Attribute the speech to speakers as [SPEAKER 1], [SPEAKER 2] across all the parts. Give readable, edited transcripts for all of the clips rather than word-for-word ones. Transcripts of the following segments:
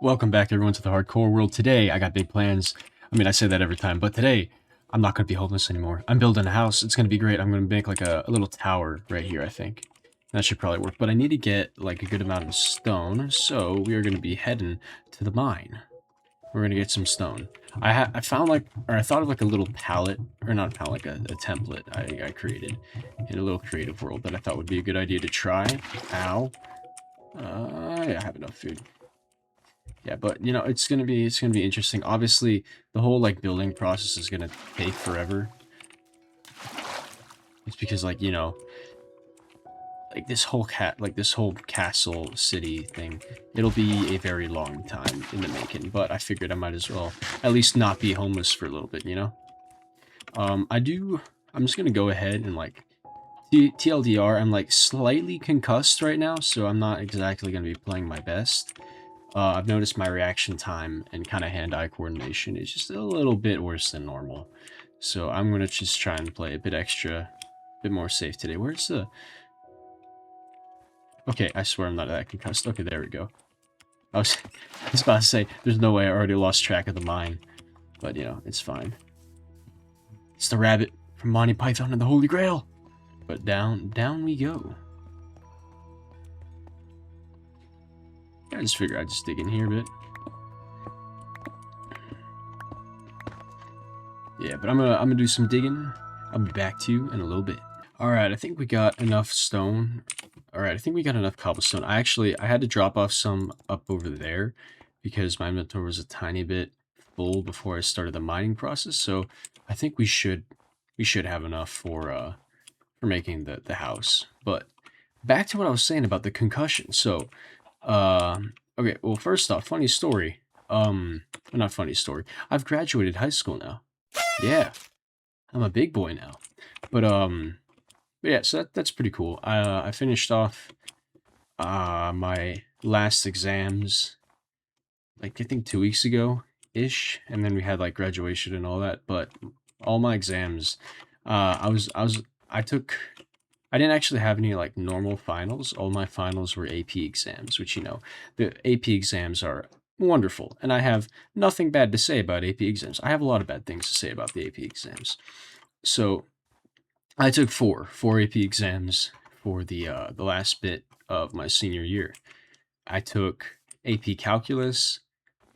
[SPEAKER 1] Welcome back everyone to the hardcore world. Today I got big plans. I mean, I say that every time, but today I'm not going to be homeless anymore. I'm building a house. It's going to be great. I'm going to make like a little tower right here, I think. That should probably work, but I need to get like a good amount of stone, so we are going to be heading to the mine. We're going to get some stone. I found like, or I thought of like a little palette, or not a palette, like a template I created in a little creative world that I thought would be a good idea to try. Ow. Yeah, I have enough food. Yeah, but you know, it's gonna be interesting. Obviously, the whole like building process is gonna take forever. It's because like, you know, like this whole castle city thing, it'll be a very long time in the making, but I figured I might as well at least not be homeless for a little bit, you know? I'm just gonna go ahead and like TLDR, I'm like slightly concussed right now, so I'm not exactly gonna be playing my best. I've noticed my reaction time and kind of hand-eye coordination is just a little bit worse than normal. So I'm going to just try and play a bit more safe today. Where's the... Okay, I swear I'm not that concussed. Okay, there we go. I was about to say, there's no way I already lost track of the mine. But, you know, it's fine. It's the rabbit from Monty Python and the Holy Grail. But down we go. I just figured I'd just dig in here a bit. Yeah, but I'm gonna do some digging. I'll be back to you in a little bit. Alright, I think we got enough stone. Alright, I think we got enough cobblestone. I had to drop off some up over there because my inventory was a tiny bit full before I started the mining process, so I think we should have enough for making the house. But back to what I was saying about the concussion. So, okay, well, first off, funny story. Not funny story. I've graduated high school now. Yeah, I'm a big boy now. But yeah, so that's pretty cool. I finished off my last exams, like I think 2 weeks ago ish, and then we had like graduation and all that. But all my exams, I took. I didn't actually have any like normal finals. All my finals were AP exams, which, you know, the AP exams are wonderful, and I have nothing bad to say about AP exams. I have a lot of bad things to say about the AP exams. So I took four AP exams for the last bit of my senior year. I took AP Calculus,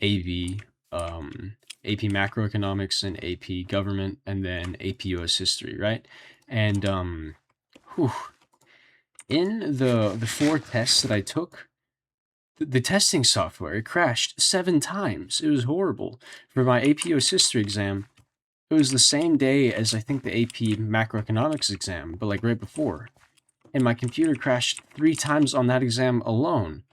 [SPEAKER 1] AV, AP Macroeconomics, and AP Government, and then AP US History, right? And whew, in the four tests that I took, the testing software, it crashed 7 times. It was horrible. For my AP US History exam, it was the same day as I think the AP Macroeconomics exam, but like right before. And my computer crashed 3 times on that exam alone.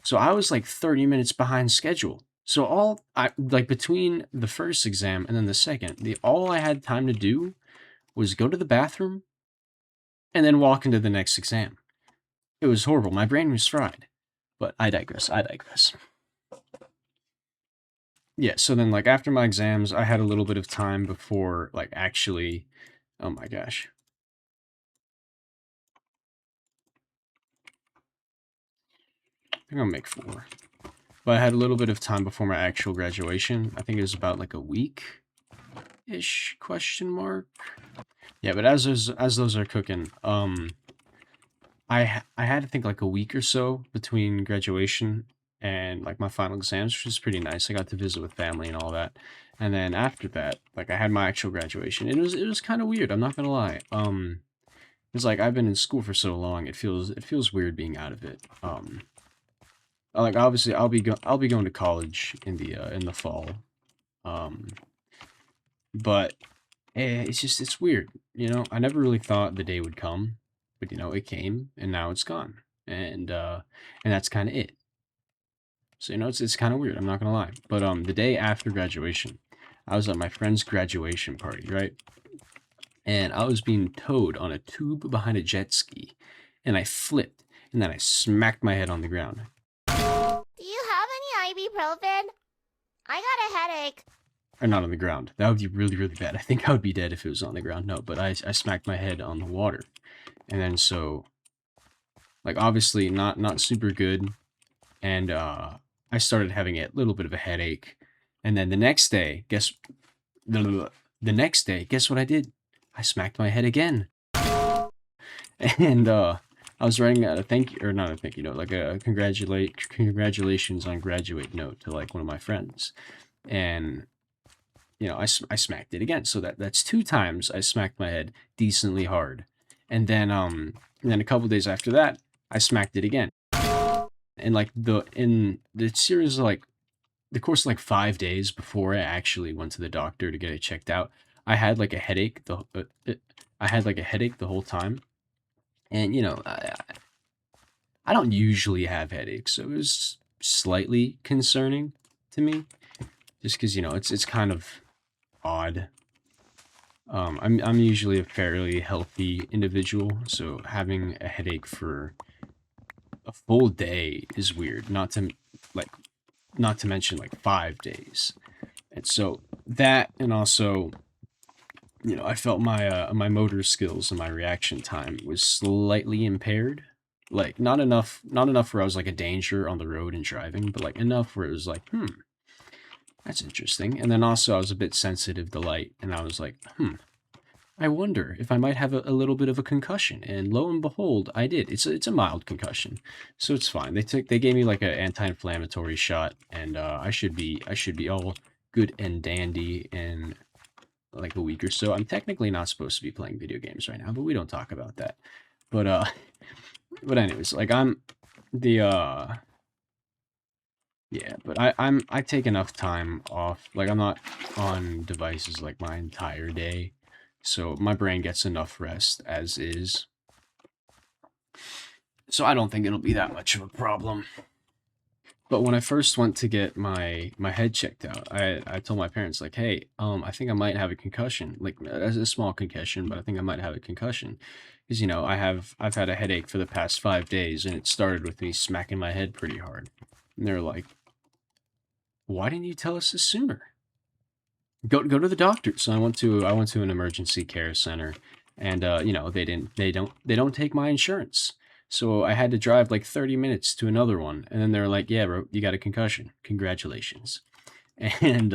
[SPEAKER 1] So I was like 30 minutes behind schedule. So like between the first exam and then the second, all I had time to do was go to the bathroom and then walk into the next exam. It was horrible. My brain was fried. But I digress. Yeah, so then like after my exams, I had a little bit of time before like actually, oh my gosh. I think I'll make 4. But I had a little bit of time before my actual graduation. I think it was about like a week-ish, question mark. Yeah, but as those are cooking, I had to think like a week or so between graduation and like my final exams, which was pretty nice. I got to visit with family and all that. And then after that, like I had my actual graduation. It was kind of weird, I'm not gonna lie. It's like I've been in school for so long, it feels weird being out of it. Like obviously I'll be going to college in the fall. Um, but it's weird, you know. I never really thought the day would come, but you know, it came and now it's gone. And that's kind of it. So, you know, it's kind of weird, I'm not gonna lie. But the day after graduation, I was at my friend's graduation party, right? And I was being towed on a tube behind a jet ski, and I flipped, and then I smacked my head on the ground.
[SPEAKER 2] Do you have any ibuprofen? I got a headache.
[SPEAKER 1] Or not on the ground. That would be really, really bad. I think I would be dead if it was on the ground. No, but I smacked my head on the water. And then so, like, obviously not super good. And I started having a little bit of a headache. And then the next day, guess what I did? I smacked my head again. And I was writing a thank you, or not a thank you note, like a congratulations on graduate note to like one of my friends. And I smacked it again. So that's 2 times I smacked my head decently hard. And then a couple days after that, I smacked it again. And like in the series of like the course of like 5 days before I actually went to the doctor to get it checked out, I had like a headache. I had like a headache the whole time. And I don't usually have headaches, so it was slightly concerning to me, just because it's kind of odd. I'm usually a fairly healthy individual, so having a headache for a full day is weird. Like, not to mention like 5 days, and so that, and also, I felt my motor skills and my reaction time was slightly impaired. Like not enough where I was like a danger on the road and driving, but like enough where it was like, that's interesting. And then also I was a bit sensitive to light, and I was like, I wonder if I might have a little bit of a concussion. And lo and behold, I did. It's a mild concussion, so it's fine. They gave me like an anti-inflammatory shot, and I should be all good and dandy in like a week or so. I'm technically not supposed to be playing video games right now, but we don't talk about that. But but anyways, like I'm the yeah, but I take enough time off. Like I'm not on devices like my entire day. So my brain gets enough rest as is. So I don't think it'll be that much of a problem. But when I first went to get my head checked out, I told my parents like, "Hey, I think I might have a concussion. Like as a small concussion, but I think I might have a concussion." Because I've had a headache for the past 5 days, and it started with me smacking my head pretty hard. And they're like, "Why didn't you tell us this sooner? Go to the doctor." So I went to an emergency care center, and they don't take my insurance. So I had to drive like 30 minutes to another one, and then they're like, "Yeah, bro, you got a concussion. Congratulations." And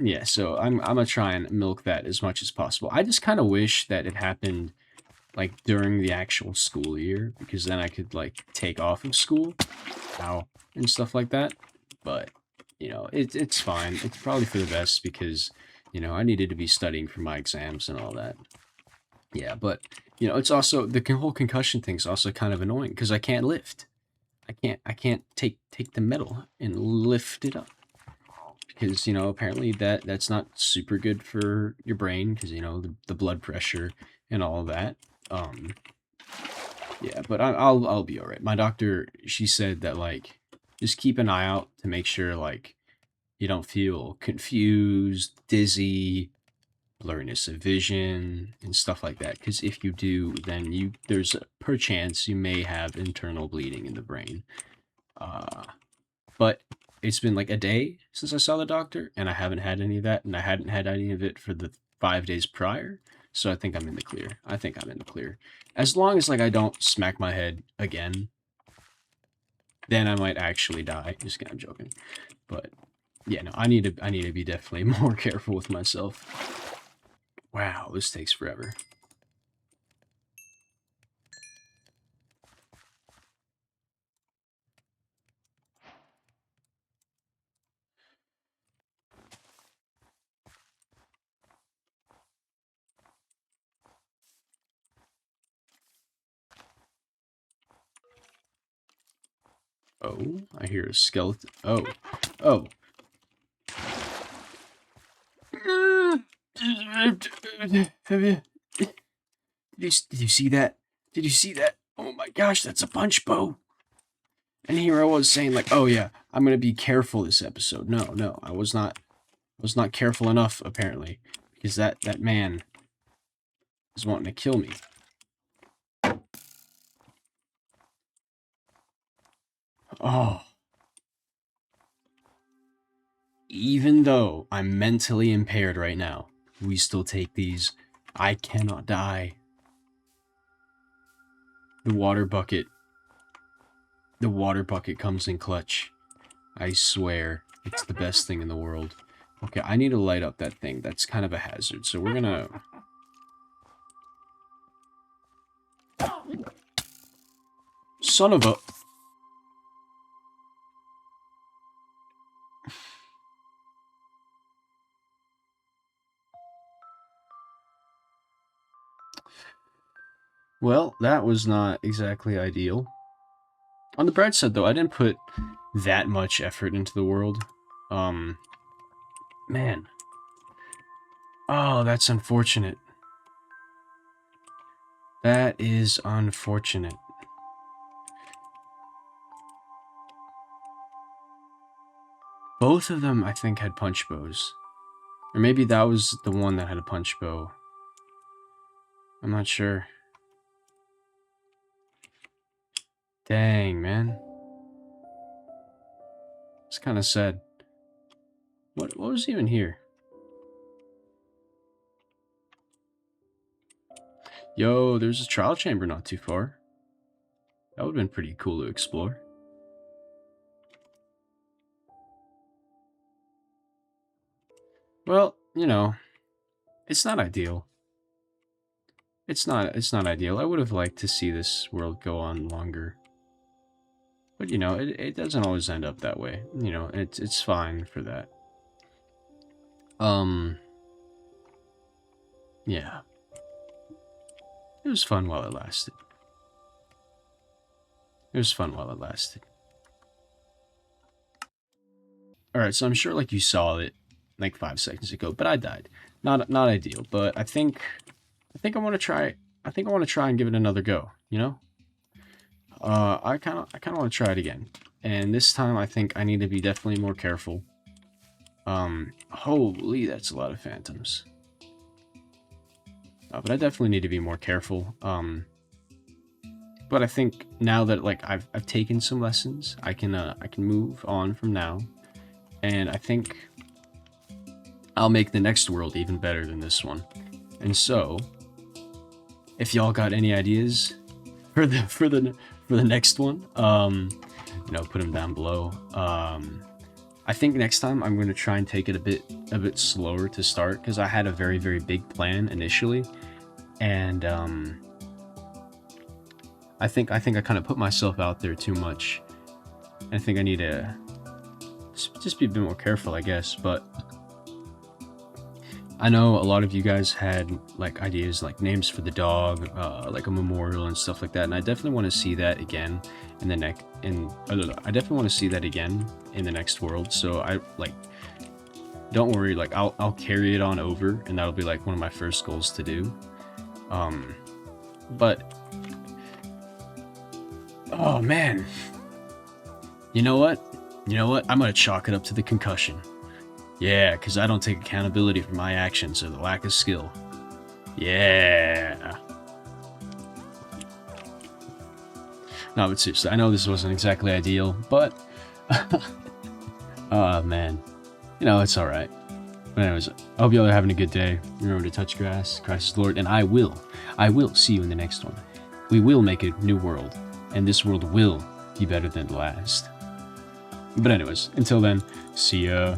[SPEAKER 1] yeah, so I'm gonna try and milk that as much as possible. I just kind of wish that it happened like during the actual school year, because then I could like take off of school, and stuff like that. But it's fine. It's probably for the best, because I needed to be studying for my exams and all that. Yeah, but it's also the whole concussion thing's also kind of annoying because I can't lift. I can't take the metal and lift it up, because apparently that's not super good for your brain, because the blood pressure and all that. Um, yeah, but I'll be all right. My doctor, she said that like just keep an eye out to make sure like you don't feel confused, dizzy, blurriness of vision, and stuff like that. Because if you do, then there's a perchance you may have internal bleeding in the brain. But it's been like a day since I saw the doctor, and I haven't had any of that, and I hadn't had any of it for the 5 days prior. So I think I'm in the clear. I think I'm in the clear. As long as like I don't smack my head again, then I might actually die. Just kidding, I'm joking. But yeah, no, I need to be definitely more careful with myself. Wow, this takes forever. Oh, I hear a skeleton. Oh, oh. Did you see that? Did you see that? Oh my gosh, that's a punch bow. And here I was saying like, oh yeah, I'm gonna be careful this episode. No, no, I was not careful enough apparently, because that man is wanting to kill me. Oh. Even though I'm mentally impaired right now, we still take these. I cannot die. The water bucket. The water bucket comes in clutch. I swear, it's the best thing in the world. Okay, I need to light up that thing. That's kind of a hazard, so we're gonna... Son of a... Well, that was not exactly ideal. On the bright side, though, I didn't put that much effort into the world. Man. Oh, that's unfortunate. That is unfortunate. Both of them, I think, had punch bows. Or maybe that was the one that had a punch bow. I'm not sure. Dang, man. It's kind of sad. What was even here? Yo, there's a trial chamber not too far. That would have been pretty cool to explore. Well, you know, it's not ideal. It's not ideal. I would have liked to see this world go on longer. But, you know, it doesn't always end up that way. You know, it's fine for that. Yeah. It was fun while it lasted. It was fun while it lasted. Alright, so I'm sure like you saw it like 5 seconds ago, but I died. Not ideal, but I think I want to try and give it another go, you know? I kind of want to try it again. And this time I think I need to be definitely more careful. Holy, that's a lot of phantoms. But I definitely need to be more careful. But I think now that like I've taken some lessons, I can move on from now, and I think I'll make the next world even better than this one. And so, if y'all got any ideas for the next one, you know, put them down below. I think next time I'm going to try and take it a bit slower to start, because I had a very big plan initially, and I think I kind of put myself out there too much. I think I need to just be a bit more careful, I guess. But I know a lot of you guys had like ideas, like names for the dog, like a memorial and stuff like that, and I definitely want to see that again in the I definitely want to see that again in the next world. So I like, don't worry, like I'll carry it on over, and that'll be like one of my first goals to do. But oh man, you know what? I'm gonna chalk it up to the concussion. Yeah, because I don't take accountability for my actions or the lack of skill. Yeah. No, but seriously, I know this wasn't exactly ideal, but oh man, you know, it's all right. But anyways, I hope y'all are having a good day. Remember to touch grass, Christ is Lord, and I will see you in the next one. We will make a new world, and this world will be better than the last. But anyways, until then, see ya.